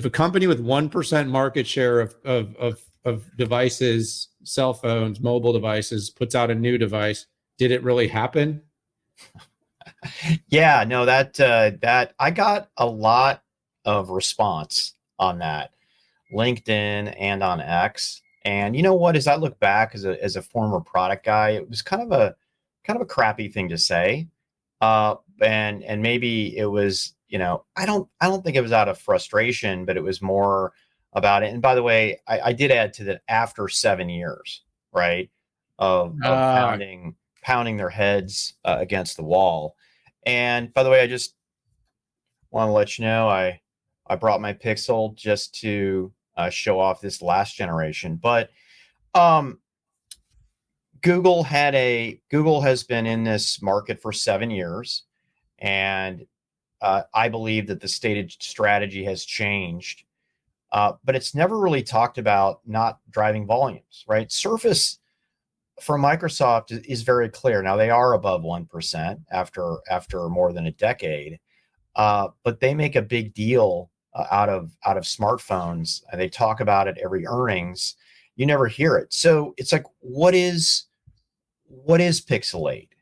if a company with 1% market share of devices, cell phones, mobile devices, puts out a new device, did it really happen? Yeah, no, that I got a lot of response on that, LinkedIn and on X. And you know what? As I look back as a former product guy, it was kind of a crappy thing to say. And maybe it was, I don't think it was out of frustration, but it was more about it. And by the way, I did add to that after 7 years, right, of Uh, pounding their heads against the wall. And by the way, I just want to let you know I brought my Pixel just to show off this last generation. But um, Google has been in this market for 7 years, and I believe that the stated strategy has changed, but it's never really talked about not driving volumes, right? Surface for Microsoft is very clear. Now they are above 1% after more than a decade, but they make a big deal out of smartphones, and they talk about it every earnings. You never hear it, so it's like, what is Pixel 8?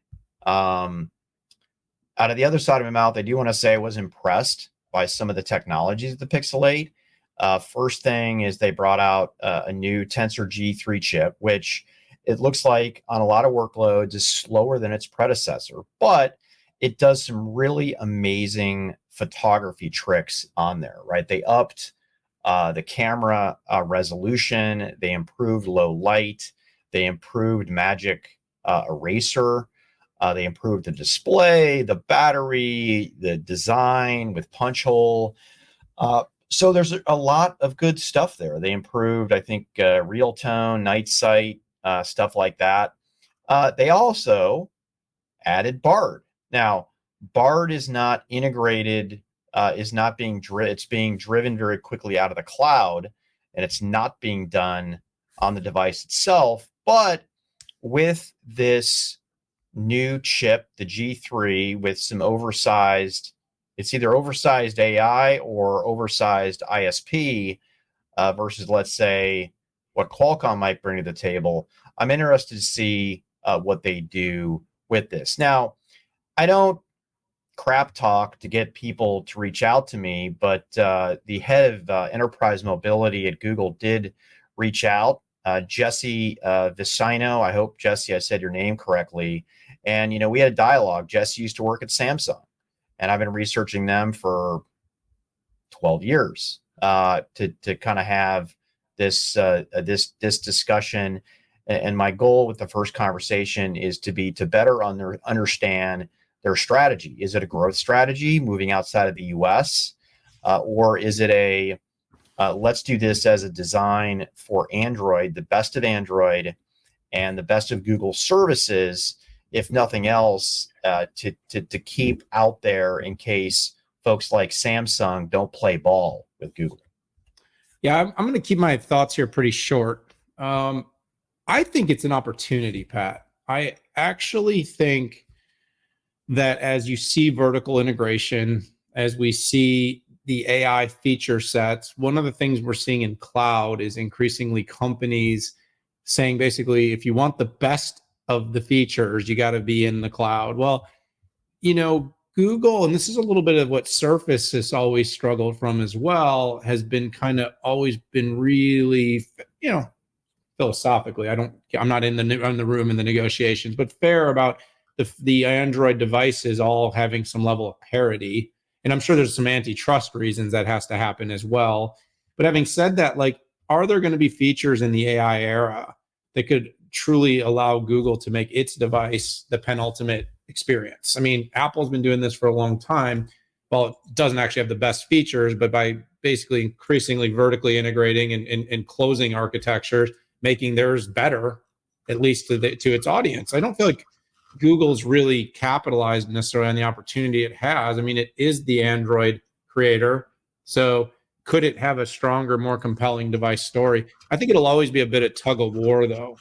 Um, Out of the other side of my mouth, I do want to say I was impressed by some of the technologies of the Pixel 8. First thing is they brought out a new Tensor G3 chip, which it looks like on a lot of workloads is slower than its predecessor, but it does some really amazing photography tricks on there, right? They upped the camera resolution, they improved low light, they improved Magic Eraser. They improved the display, the battery, the design with punch hole. So there's a lot of good stuff there. They improved, I think, real tone, night sight, stuff like that. They also added Bard. Now, Bard is not integrated, is not being it's being driven very quickly out of the cloud, and it's not being done on the device itself. But with this new chip, the G3, with some oversized, it's either oversized AI or oversized ISP, versus, let's say, what Qualcomm might bring to the table. I'm interested to see what they do with this. Now, I don't crap talk to get people to reach out to me, but the head of enterprise mobility at Google did reach out. Jesse Vicino, I hope, Jesse, I said your name correctly. And, we had a dialogue. Jesse used to work at Samsung, and I've been researching them for 12 years to kind of have this discussion. And my goal with the first conversation is to better understand their strategy. Is it a growth strategy moving outside of the US? Or is it let's do this as a design for Android, the best of Android and the best of Google services, if nothing else, to keep out there in case folks like Samsung don't play ball with Google? yeah, I'm going to keep my thoughts here pretty short. I think it's an opportunity, Pat. I actually think that as you see vertical integration, as we see the AI feature sets, one of the things we're seeing in cloud is increasingly companies saying basically, if you want the best of the features, you got to be in the cloud. Well, Google, and this is a little bit of what Surface has always struggled from as well, has been kind of always been really, philosophically, I'm not in the room in the negotiations, but fair about the Android devices all having some level of parity. And I'm sure there's some antitrust reasons that has to happen as well. But having said that, like, are there going to be features in the AI era that could truly allow Google to make its device the penultimate experience? I mean, Apple's been doing this for a long time. Well, it doesn't actually have the best features, but by basically increasingly vertically integrating and closing architectures, making theirs better, at least to its audience. I don't feel like Google's really capitalized necessarily on the opportunity it has. I mean, it is the Android creator. So could it have a stronger, more compelling device story? I think it'll always be a bit of tug of war, though.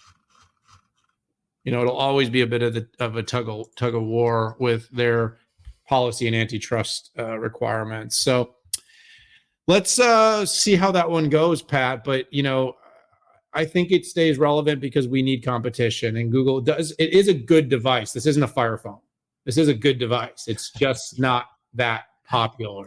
It'll always be a bit of a tug of war with their policy and antitrust requirements. So Let's see how that one goes, Pat. But I think it stays relevant because we need competition, and Google does. It is a good device. This isn't a Fire Phone. This is a good device. It's just not that popular.